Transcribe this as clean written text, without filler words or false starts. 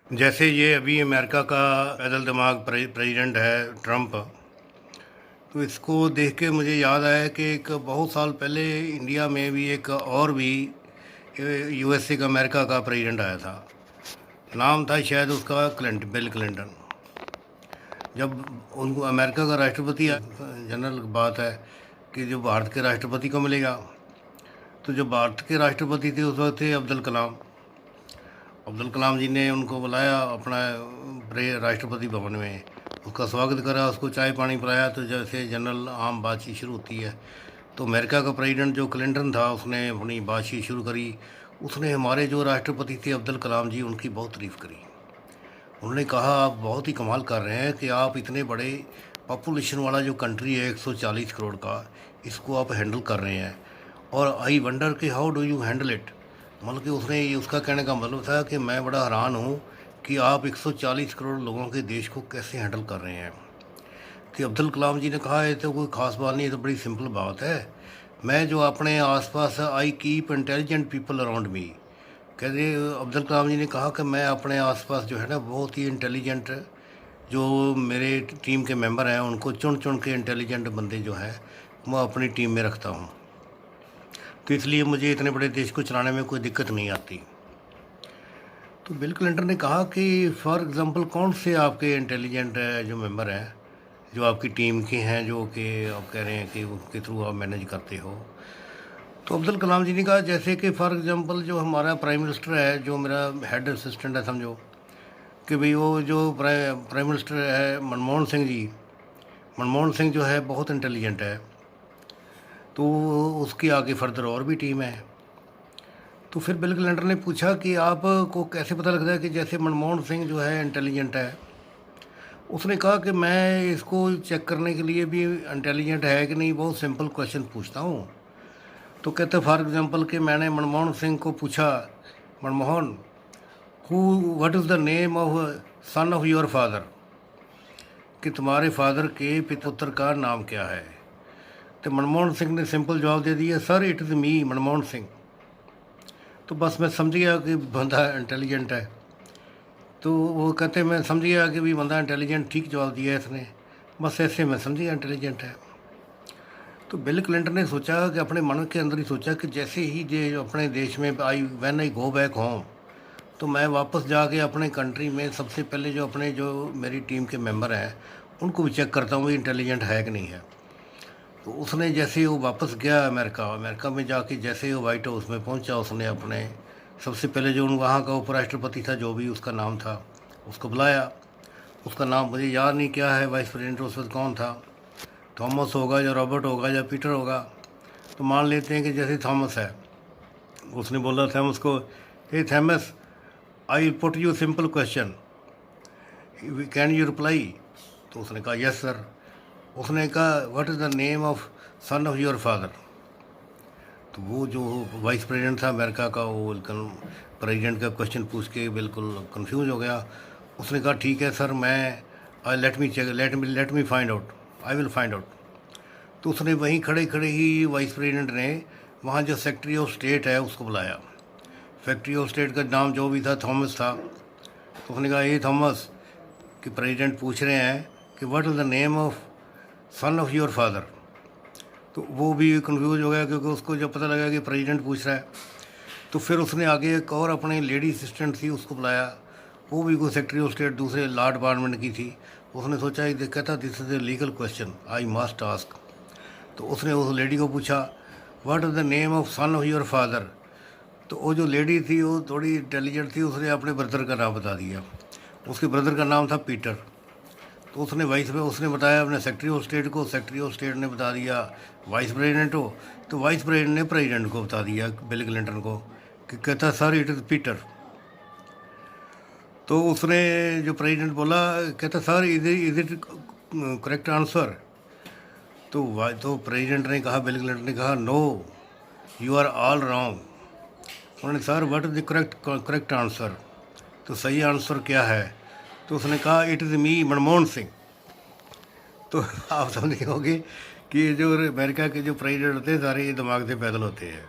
जैसे ये अभी अमेरिका का पैदल दिमाग प्रेसिडेंट है ट्रम्प। तो इसको देख के मुझे याद आया कि एक बहुत साल पहले इंडिया में भी एक और भी यूएसए का अमेरिका का प्रेसिडेंट आया था। नाम था शायद उसका बिल क्लिंटन। जब उनको अमेरिका का राष्ट्रपति जनरल बात है कि जो भारत के राष्ट्रपति को मिलेगा, तो जो भारत के राष्ट्रपति थे उस वक्त थे अब्दुल कलाम। अब्दुल कलाम जी ने उनको बुलाया अपना राष्ट्रपति भवन में, उसका स्वागत करा, उसको चाय पानी पिलाया। तो जैसे जनरल आम बातचीत शुरू होती है, तो अमेरिका का प्रेसिडेंट जो क्लिंटन था उसने अपनी बातचीत शुरू करी। उसने हमारे जो राष्ट्रपति थे अब्दुल कलाम जी, उनकी बहुत तारीफ़ करी। उन्होंने कहा आप बहुत ही कमाल कर रहे हैं कि आप इतने बड़े पॉपुलेशन वाला जो कंट्री है 140 करोड़ का, इसको आप हैंडल कर रहे हैं। और आई वंडर कि how do you handle it. मतलब कि उसने ये उसका कहने का मतलब था कि मैं बड़ा हैरान हूँ कि आप 140 करोड़ लोगों के देश को कैसे हैंडल कर रहे हैं। तो अब्दुल कलाम जी ने कहा ये तो कोई ख़ास बात नहीं, ये तो बड़ी सिंपल बात है। मैं जो अपने आसपास I keep intelligent people around me. कहते अब्दुल कलाम जी ने कहा कि मैं अपने आसपास जो है ना बहुत ही इंटेलिजेंट जो मेरे टीम के मेंबर हैं उनको चुन चुन के इंटेलिजेंट बंदे जो हैं मैं अपनी टीम में रखता हूँ। तो इसलिए मुझे इतने बड़े देश को चलाने में कोई दिक्कत नहीं आती। तो बिल क्लिंटन ने कहा कि फॉर एग्ज़ाम्पल कौन से आपके इंटेलिजेंट जो मेंबर हैं जो आपकी टीम के हैं, जो कि आप कह रहे हैं कि उनके थ्रू आप मैनेज करते हो। तो अब्दुल कलाम जी ने कहा जैसे कि फॉर एग्ज़ाम्पल जो हमारा प्राइम मिनिस्टर है, जो मेरा हेड असिस्टेंट है, समझो कि भाई वो जो प्राइम मिनिस्टर है मनमोहन सिंह जी, मनमोहन सिंह जो है बहुत इंटेलिजेंट है। तो उसकी आगे फर्दर और भी टीम है। तो फिर बिल क्लिंटन ने पूछा कि आपको कैसे पता लगता है कि जैसे मनमोहन सिंह जो है इंटेलिजेंट है। उसने कहा कि मैं इसको चेक करने के लिए भी इंटेलिजेंट है कि नहीं बहुत सिंपल क्वेश्चन पूछता हूँ। तो कहते फॉर एग्ज़ाम्पल कि मैंने मनमोहन सिंह को पूछा, Manmohan what is the name of son of your father, कि तुम्हारे फादर के पुत्र का नाम क्या है। तो मनमोहन सिंह ने सिंपल जवाब दे दिया, sir it is me Manmohan Singh. तो बस मैं समझ गया कि बंदा इंटेलिजेंट है। तो वो कहते मैं समझ गया कि भी बंदा इंटेलिजेंट, ठीक जवाब दिया है इसने, बस ऐसे मैं समझ गया इंटेलिजेंट है। तो बिल क्लिंटन ने सोचा कि अपने मन के अंदर ही सोचा कि जैसे ही जो अपने देश में when I go back home, तो मैं वापस जाके अपने कंट्री में सबसे पहले जो अपने जो मेरी टीम के मेंबर हैं उनको भी चेक करता हूँ इंटेलिजेंट है कि नहीं है। तो उसने जैसे ही वो वापस गया अमेरिका में जाके जैसे ही वो वाइट हाउस में पहुंचा, उसने अपने सबसे पहले जो वहाँ का उपराष्ट्रपति था जो भी उसका नाम था उसको बुलाया। उसका नाम मुझे याद नहीं क्या है, वाइस प्रेसिडेंट उस वक्त कौन था, थॉमस होगा या रॉबर्ट होगा या पीटर होगा। तो मान लेते हैं कि जैसे थॉमस है, उसने बोला थॉमस को, hey Thomas I put you simple question, can you reply. तो उसने कहा यस सर। उसने कहा what is the name of son of your father. तो वो जो वाइस प्रेसिडेंट था अमेरिका का, वो प्रेसिडेंट का क्वेश्चन पूछ के बिल्कुल कंफ्यूज हो गया। उसने कहा ठीक है सर, मैं let me find out, I will find out. तो उसने वहीं खड़े खड़े ही वाइस प्रेसिडेंट ने वहाँ जो सेक्रेटरी ऑफ स्टेट है उसको बुलाया। सेक्रेटरी ऑफ स्टेट का नाम जो भी था थॉमस था। तो उसने कहा ये थॉमस कि प्रेसिडेंट पूछ रहे हैं कि what is the name of son of your father. तो वो भी कंफ्यूज हो गया क्योंकि उसको जब पता लगा कि प्रेसिडेंट पूछ रहा है। तो फिर उसने आगे एक और अपने लेडी असिस्टेंट थी उसको बुलाया, वो भी कोई सेक्रेटरी ऑफ स्टेट दूसरे लॉ डिपार्टमेंट की थी। उसने सोचा कि कहता this is a legal question I must ask. तो उसने उस लेडी को पूछा what is the name of son of your father. तो वो जो लेडी थी वो थोड़ी इंटेलिजेंट थी, उसने अपने ब्रदर का नाम बता दिया। उसके ब्रदर का नाम था पीटर। तो उसने बताया अपने सेक्रेटरी ऑफ स्टेट को, सेक्रेटरी ऑफ स्टेट ने बता दिया वाइस प्रेसिडेंट को, तो वाइस प्रेसिडेंट ने प्रेसिडेंट को बता दिया बिल क्लिंटन को कि कहता सर इट इज़ पीटर। तो उसने जो प्रेसिडेंट बोला कहता sir is it correct answer. तो प्रेसिडेंट ने कहा, बिल क्लिंटन ने कहा no you are all wrong. उन्होंने sir what is the correct answer, तो सही आंसर क्या है। तो उसने कहा it is me Manmohan Singh. तो आप समझ गए होंगे कि जो अमेरिका के जो प्रेसिडेंट होते हैं सारे ये दिमाग से पैदल होते हैं।